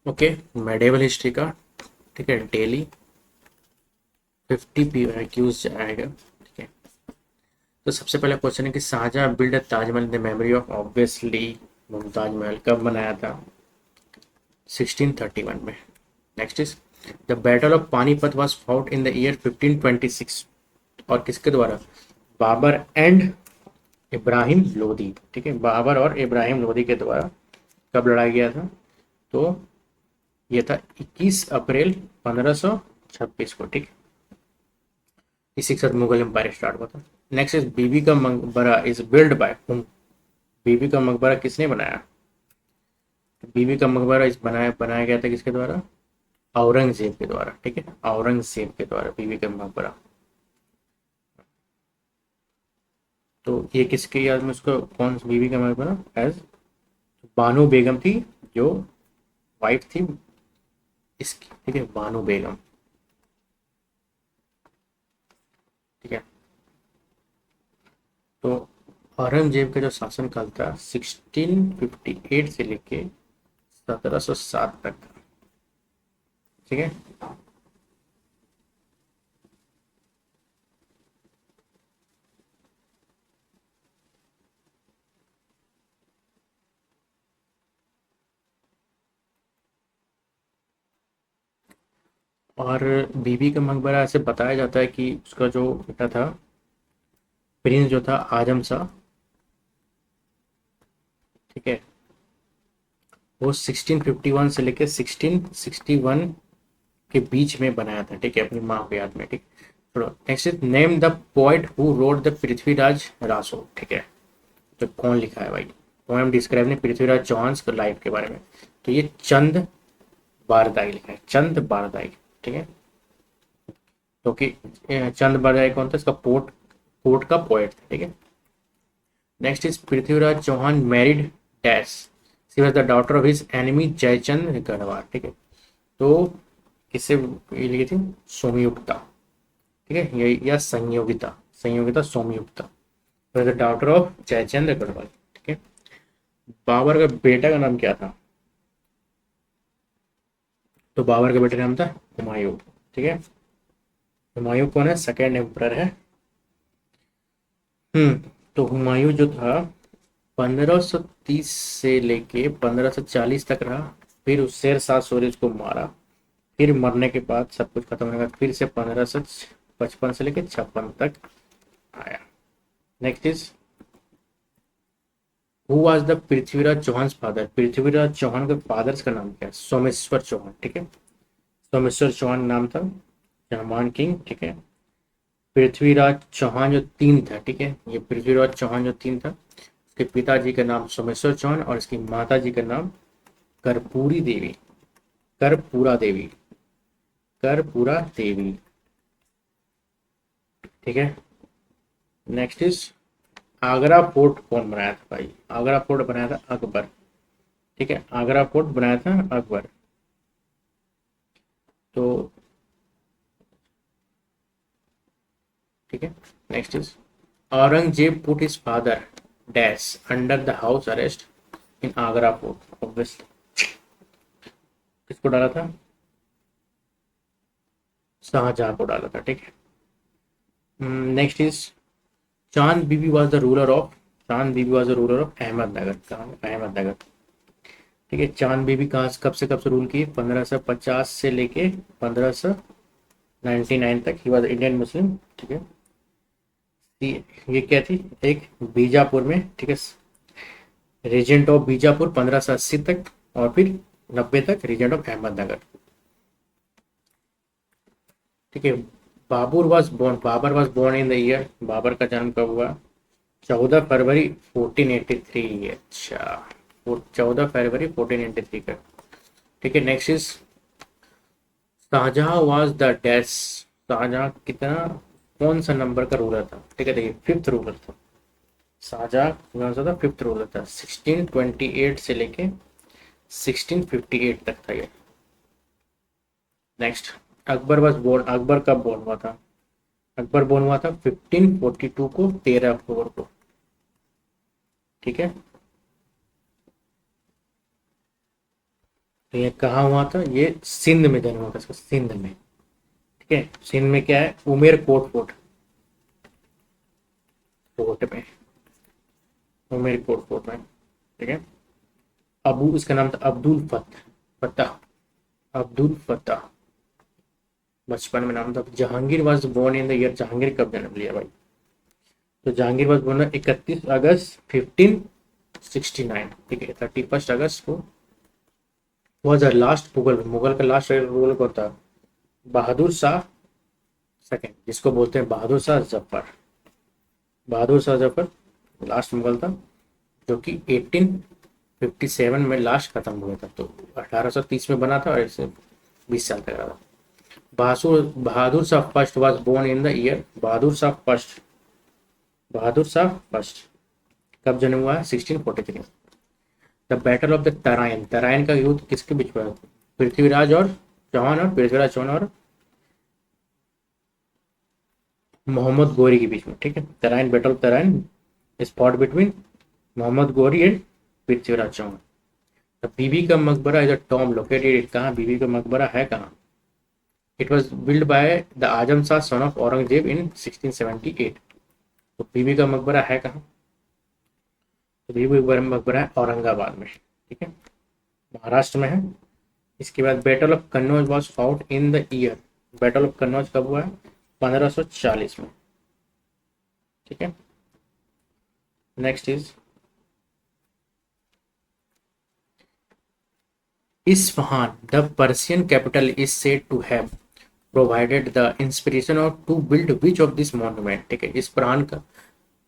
Okay, medieval history का, ठीक है, डेली 50 PYQs आएगा, ठीक है। तो सबसे पहला क्वेश्चन है कि Shahjahan build Taj Mahal in the memory of, obviously Mumtaz Mahal, कब बनाया था? 1631 में। Next is the battle of Panipat was fought in the year 1526, और किसके द्वारा? बाबर एंड इब्राहिम लोदी, ठीक है, बाबर और इब्राहिम लोदी के द्वारा कब लड़ाया गया था? तो ये था 21 अप्रैल 1526 को, ठीक है। इसी के साथ मुगल एम्पायर स्टार्ट हुआ था। Next is Bibi ka Maqbara is build by whom, बीबी का मकबरा किसने बनाया? बीबी का मकबरा इस बनाया गया था किसके द्वारा? औरंगजेब के द्वारा, ठीक है, औरंगजेब के द्वारा बीबी का मकबरा। तो ये किसके याद में उसको, कौन सी बीबी का मकबरा? एज बानो बेगम थी, जो वाइफ थी इसकी, ठीक है, बानो बेगम, ठीक है। तो औरंगजेब का जो शासनकाल था 1658 से लेके 1707 तक, ठीक है। और बीबी का मकबरा ऐसे बताया जाता है कि उसका जो बेटा था, प्रिंस जो था आजम शाह, ठीक है, वो 1651 से लेके 1661 के बीच में बनाया था, ठीक है, अपनी माँ के याद में, ठीक। चलो next is name the poet who wrote the Prithviraj Raso, ठीक है। तो कौन लिखा है भाई? पोएम डिस्क्राइब ने पृथ्वीराज चौहान के लाइफ के बारे में। तो ये चंद बारदाई लिखा है, चंद बारदाई, ठीक है। तो कि चंद बारदाई कौन था? इसका पोर्ट, पोर्ट का पोएट था, ठीक है। Next is Prithviraj Chauhan married dash, she was the daughter of his enemy Jaichand Garhwal, ठीक है। तो किससे ये लिखी थी? सोमयुक्ता, ठीक है, ये या Sanyogita, Sanyogita Somyukta, the daughter of Jaichand Garhwal, ठीक है। बाबर का बेटा का नाम क्या था? तो बाबर का बेटा का नाम था हुमायूं, ठीक है। हुमायूं कौन है? सेकेंड एम्परर है। तो हुमायूं जो था 1530 से लेके 1540 तक रहा, फिर उस शेर शाह सूरी उसको मारा, फिर मरने के बाद सब कुछ खत्म होने के बाद फिर से 1555 से लेके 56 तक आया। Next is who was the Prithviraj Chauhan father, Prithviraj Chauhan के फादर्स का नाम क्या है? सोमेश्वर चौहान, ठीक है, सोमेश्वर चौहान नाम था, जहामान किंग, ठीक है। पृथ्वीराज चौहान जो तीन था, ठीक है, ये पृथ्वीराज चौहान जो तीन था, उसके पिताजी का नाम सोमेश्वर चौहान और इसकी माता जी का नाम कर्पूरी देवी, कर्पूरा देवी, कर्पूरा देवी, ठीक है। नेक्स्ट इज आगरा फोर्ट कौन बनाया था भाई? आगरा फोर्ट बनाया था अकबर, ठीक है, आगरा फोर्ट बनाया था अकबर। तो ठीक है। Next is Aurangzeb put his father dash under the house arrest in Agra fort, obviously किसको डाला था? शाहजहां को डाला था, ठीक है। Next is Chand Bibi was the ruler of, Chand Bibi was the ruler of Ahmednagar, कहाँ? अहमदनगर, ठीक है। चांद बीबी कहाँ से कब से रूल की? 1550 से लेके 1599 तक, ही वॉज इंडियन मुस्लिम, ठीक है। ये क्या थी? एक बीजापुर में, ठीक है, रीजेंट ऑफ बीजापुर 1580 तक, और फिर 90 तक रीजेंट ऑफ अहमदनगर, ठीक है। Babur was born in the year, Babur का जन्म कब हुआ? 14 फरवरी 1483, अच्छा, 14 फरवरी 1483 का, ठीक है। Next is Shahjahan was the dash, Shahjahan कितना, कौन सा नंबर का रूलर था? ठीक है, देखिए फिफ्थ रूलर था शाहजहां, कौन सा था? फिफ्थ रूलर था, 1628 से लेके 1658 तक था ये। Next Akbar was born, Akbar कब बोर्न हुआ था? अकबर बोर्न हुआ था 1542 को, 13 अक्टूबर को, ठीक है। तो ये कहाँ हुआ था, ये सिंध में जन्म हुआ था इसका, सिंध में। ठीक है, सिंध में क्या है, उमेर कोट फोर्ट, फोर्ट में, उमेर कोट फोर्ट में। ठीक है, अबू, इसका नाम था अब्दुल फतह, अब्दुल फतह, बचपन में नाम था। Jahangir was born in the year, Jahangir कब जन्म लिया भाई, तो जहांगीर वॉज बोर्न 31 अगस्त 1569। ठीक है, 31 अगस्त को was the last Mughal, Mughal का लास्ट रूलर कौन था, बहादुर शाह सेकंड, जिसको बोलते हैं बहादुर शाह जफर। बहादुर शाह जफर लास्ट मुगल था, जो कि 1857 में लास्ट खत्म हुआ था। तो 1830 में बना था और इसे 20 साल तक रहा था। Bahadur Shah first was born in the year, Bahadur Shah first, Bahadur Shah first कब जन्म हुआ है, 1643। The battle of the Tarain, Tarain का युद्ध किसके बीच में, पृथ्वीराज और चौहान, और पृथ्वीराज चौहान और मोहम्मद गोरी के बीच में। ठीक है, Tarain, battle of Tarain is fought between Mohammad Ghori and Prithviraj Chauhan. The Bibi ka Maqbara is a Tom located, कहाँ बीबी का मकबरा है कहाँ, it was build by the Azam Shah son of Aurangzeb in 1678। तो बीबी का मकबरा है कहाँ, तो बीबी का मकबरा है औरंगाबाद में। ठीक है, महाराष्ट्र में है। इसके बाद battle of Kannauj was fought in the year, battle of Kannauj कब हुआ है, 1540 में। ठीक है, next is Isfahan, the Persian capital, is said to have provided the inspiration of to build which of this monument। ठीक है, इस्फहान का,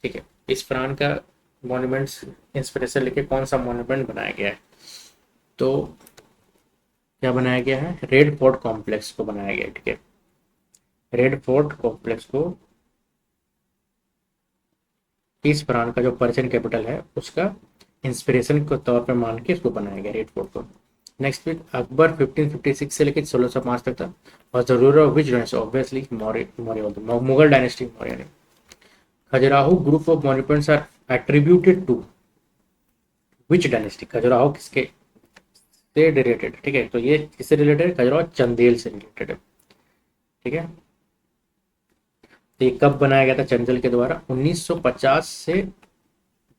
ठीक है, इस्फहान का मॉन्यूमेंट्स इंस्पिरेशन लेके कौन सा मॉन्यूमेंट बनाया गया है, तो क्या बनाया गया है, रेड फोर्ट कॉम्प्लेक्स को बनाया गया है। ठीक है, रेड फोर्ट कॉम्प्लेक्स को इस्फहान का जो पर्शियन कैपिटल है उसका इंस्पिरेशन के तौर पर मान के इसको बनाया गया रेड फोर्ट को। नेक्स्ट वीक अकबर 1556 से लेकर 1605 तक था, और the ruler of which dynasty, obviously Maurya, Mughal dynasty, Maurya ने। Khajuraho group of monuments are attributed to which dynasty, Khajuraho किसके से रिलेटेड, ठीक है, तो ये किससे रिलेटेड है, खजुराहो चंदेल से रिलेटेड है। ठीक है, तो ये कब बनाया गया था चंदेल के द्वारा, 1950 से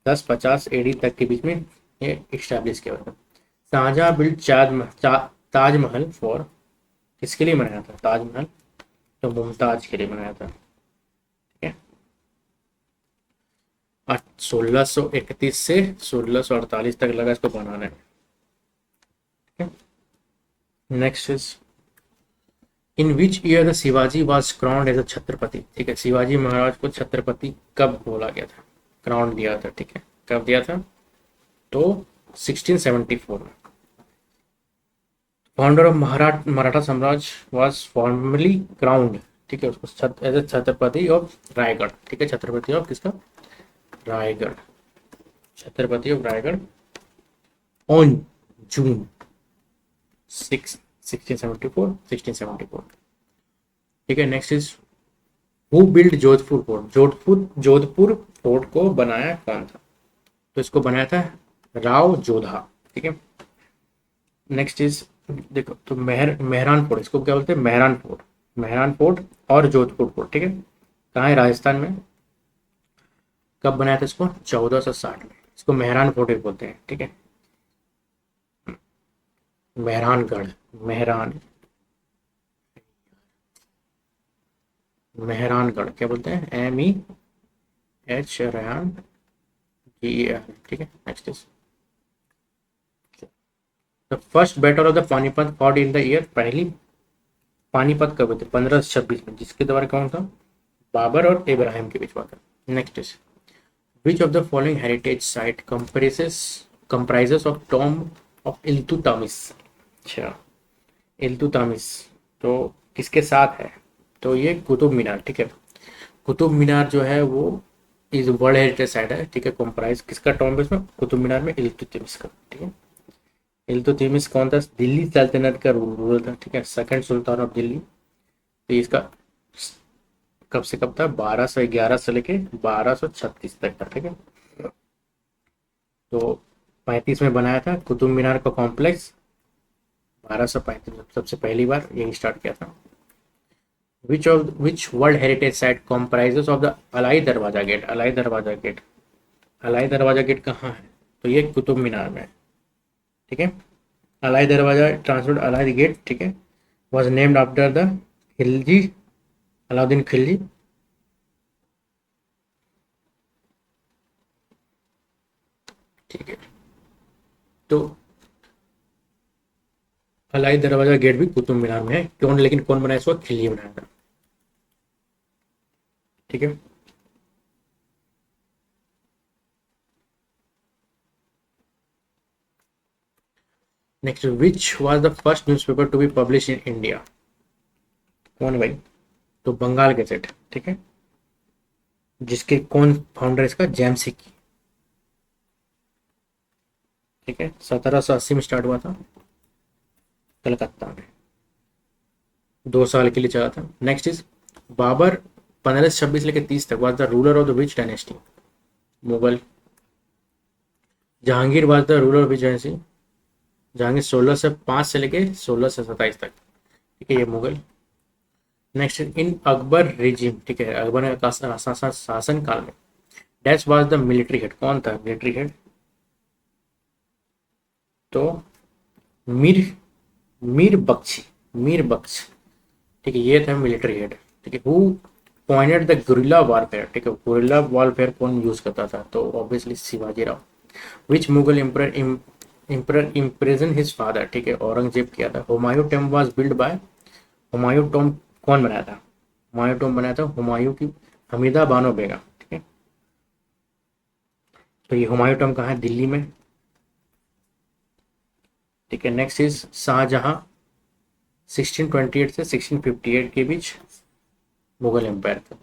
1050 एडी तक के बीच में ये इस्टेब्लिश किया हुआ था। शाहजहां बिल्ड ताजमहल फॉर, किसके लिए बनाया था ताजमहल, तो मुमताज के लिए बनाया था। ठीक है, 1631 से 1648 तक लगा इसको बनाने में। ठीक है, next is in which year the Shivaji was crowned as a Chhatrapati. ठीक है, शिवाजी महाराज को छत्रपति कब बोला गया था, क्राउन दिया था। ठीक है, कब दिया था, तो 1674 में। फाउंडर ऑफ मराठा साम्राज्य वाज फॉर्मली क्राउंड, ठीक है, उसको as a Chhatrapati of Raigad. ठीक है, छत्रपति ऑफ किसका, Raigad, Chhatrapati of Raigad on June 6 1674। ठीक है, next is who build Jodhpur fort, Jodhpur fort को बनाया कौन था, तो इसको बनाया था राव जोधा। ठीक है, नेक्स्ट इज देखो, तो मेहरान फोर्ट, इसको क्या बोलते हैं, मेहरान फोर्ट, मेहरान फोर्ट और जोधपुर फोर्ट। ठीक है, कहाँ है, राजस्थान में। कब बनाया था इसको, 1460 में। इसको मेहरान फोर्ट बोलते हैं। ठीक है, मेहरानगढ़, मेहरान, मेहरानगढ़ क्या बोलते हैं, MEH रेहान GER। ठीक है, next is the first battle of the Panipat fought in the year, पहली पानीपत कब हुई थी, 1526 में, जिसके द्वारा कौन था, बाबर और इब्राहिम के बीच हुआ था। Next is which of the following heritage site comprises of Tom of Iltutmish. अच्छा, इल्तुतमिश तो किसके साथ है, तो ये कुतुब मीनार। ठीक है, कुतुब मीनार जो है वो इज वर्ल्ड हेरिटेज साइट है। ठीक है, कंप्राइज किसका टॉम इसमें, कुतुब मीनार में इल्तुतमिश का। ठीक है, इल्तुतमिश कौन था, दिल्ली सल्तनत का रूलर था। ठीक है, सेकंड सुल्तान ऑफ दिल्ली। तो इसका कब से कब था, 1211 से लेके 1236 तक था। ठीक है, तो 35 में बनाया था कुतुब मीनार का कॉम्प्लेक्स, 1235 सबसे पहली बार यही स्टार्ट किया था। Which world heritage site comprises of the Alai Darwaza gate? Alai Darwaza gate, Alai Darwaza gate कहाँ है? तो ये कुतुब मीनार में है, ठीक है। अलाई दरवाजा ट्रांसपोर्ट अलाई गेट, ठीक है, was named after the Khilji, Alauddin Khilji. ठीक है, तो अलाई दरवाजा गेट भी कुतुब मीनार में है, क्यों? लेकिन कौन बनाया इसको? खिलजी बनाया था, ठीक है। Next, which was the first newspaper to be publish in India? कौन भाई? तो बंगाल गैजेट, ठीक है, जिसके कौन फाउंडर इसका? जेम्स की, ठीक है, 1780 में स्टार्ट हुआ था कलकत्ता में, 2 साल के लिए चला था। नेक्स्ट इज बाबर 1526 लेके 30 तक was the ruler of the which dynasty? Mughal. Jahangir was the ruler of which dynasty? Jahangir 1605 से लेके 1627 तक, ठीक है, ये Mughal. Next in Akbar regime, ठीक है, अकबर का शासन काल में dash was the military head? कौन था मिलिट्री हेड? तो मीर मीर बख्शी, मीर बख्श, ठीक है, ये था मिलिट्री हेड, ठीक है। Who pointed the guerrilla warfare, ठीक है, गुरिल्ला वारफेयर कौन यूज करता था? तो obviously Shivaji Rao. Which Mughal emperor imprison his father, ठीक है, औरंगजेब किया था। Humayun tomb was build by, Humayun tomb कौन बनाया था? हुमायूं टॉम बनाया था हुमायूं की हमीदा बानो बेगम, ठीक है। तो ये हुमायूं टॉम कहाँ है? दिल्ली में, ठीक है। नेक्स्ट इज शाहजहां 1628 से 1658 के बीच मुगल एम्पायर था।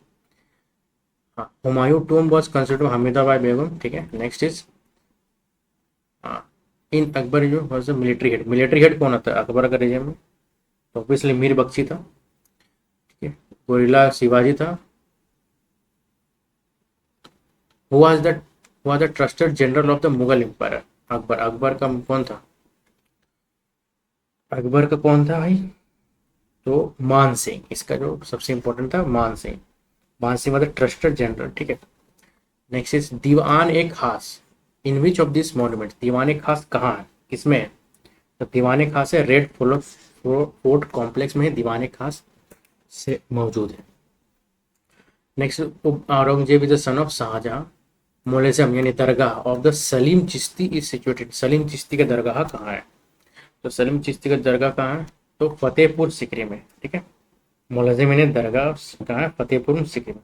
हाँ, Humayun tomb was considered Hamida Bai Begum, ठीक है। नेक्स्ट इज इन अकबर जो was military head, military head कौन होता है अकबर का रिजिम में? तो ऑब्वियसली मीर बख्शी था, ठीक है। गोरिल्ला शिवाजी था। Who was the trusted general of the Mughal empire? Akbar, Akbar का कौन था? अकबर का कौन था भाई? तो मान सिंह, इसका जो सबसे इंपॉर्टेंट था मान सिंह, मान सिंह मतलब ट्रस्टेड जनरल, ठीक है। नेक्स्ट इज दीवान ए खास, इन विच ऑफ दिस मॉन्यूमेंट? दीवान ए खास कहाँ है, किसमें है? तो दीवान ए खास है रेड फोर्ट कॉम्प्लेक्स में है, दीवान ए खास से मौजूद है। Next, Aurangzeb is the son of Shahjahan, mausoleum यानी dargah of the Salim Chishti is situated, Salim Chishti का दरगाह कहाँ है? तो सलीम चिश्ती का दरगाह कहाँ है? तो फतेहपुर सिकरी में, ठीक है। मोलज़िम ने दरगाह कहाँ है? फतेहपुर सिकरी में,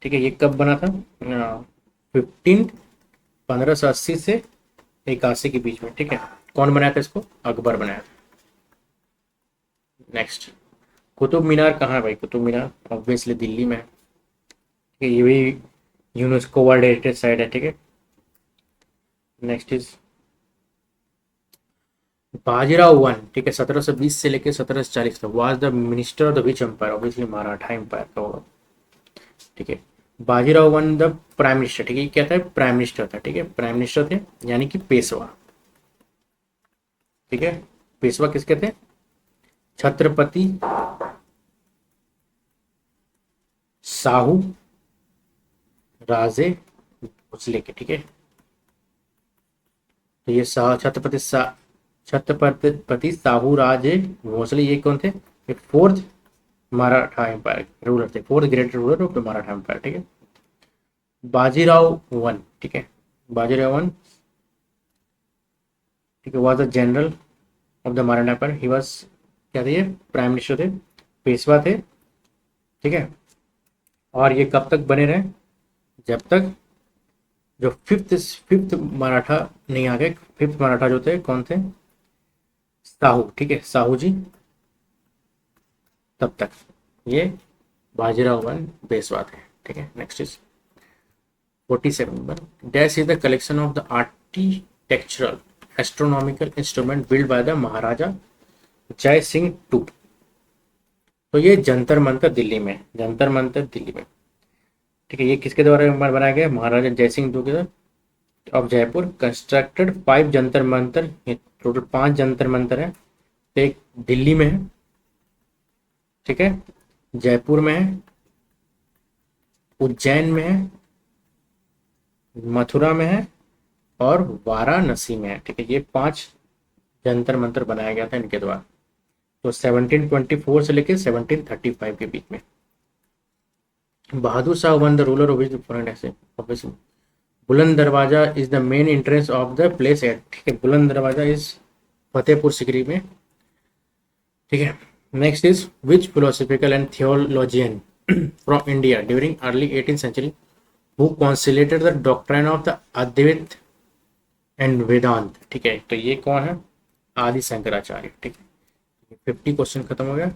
ठीक है। ये कब बना था? 1580 से 81 के बीच में, ठीक है। कौन बनाया था इसको? अकबर बनाया था। नेक्स्ट, कुतुब मीनार कहाँ है भाई? कुतुब मीनार ऑब्वियसली दिल्ली में है, ठीक है, ये भी यूनेस्को वर्ल्ड हेरिटेज साइट है, ठीक है। नेक्स्ट इज बाजीराव वन, ठीक है, 1720 से लेकर 1740 तक was the minister of the which empire? Obviously Maratha empire का होगा, ठीक है। Bajirao one the prime minister, ठीक है, क्या था? प्राइम मिनिस्टर था, ठीक है, प्राइम मिनिस्टर थे, यानी कि पेशवा, ठीक है। पेशवा किसके थे? छत्रपति साहू राजे भोसले के, ठीक है। तो ये छत्रपति साहू राजे भोसले, ये कौन थे? ये फोर्थ मराठा एम्पायर रूलर थे, fourth great ruler of the Maratha empire, ठीक है। बाजीराव वन, ठीक है, बाजीराव वन, ठीक है, was the general of the Maratha empire, he was, क्या थे ये? प्राइम मिनिस्टर थे, पेशवा थे, ठीक है। और ये कब तक बने रहे? जब तक जो फिफ्थ मराठा नहीं आ गए, फिफ्थ मराठा जो थे कौन थे? साहू, ठीक है, साहू जी, तब तक ये बाजीराव वन पेशवा थे, ठीक है। Next is 47 dash is the collection of the architectural astronomical instrument build by the Maharaja Jai Singh to. तो ये जंतर मंतर दिल्ली में, जंतर मंतर दिल्ली में, ठीक है, ये किसके द्वारा बनाया गया? महाराजा जय सिंह टू के of Jaipur constructed 5 Jantar Mantar total 5 Jantar Mantar है। तो एक दिल्ली में है, ठीक है, जयपुर में है, उज्जैन में है, मथुरा में है और वाराणसी में है, ठीक है। ये 5 जंतर मंतर बनाया गया था इनके द्वारा। तो 1724 से लेकर 1735 के बीच में। Bahadur Shah one the ruler of which ऐसे obviously Buland Darwaza is the main entrance of the place at, ठीक है, बुलंद दरवाजा इज फतेहपुर सिकरी में, ठीक है। Next is which philosophical and theologian from India during early 18th century who conciliated the doctrine of the Advaita and Vedanta, ठीक है। तो ये कौन है? आदि शंकराचार्य, ठीक है। 50 क्वेश्चन खत्म हो गया।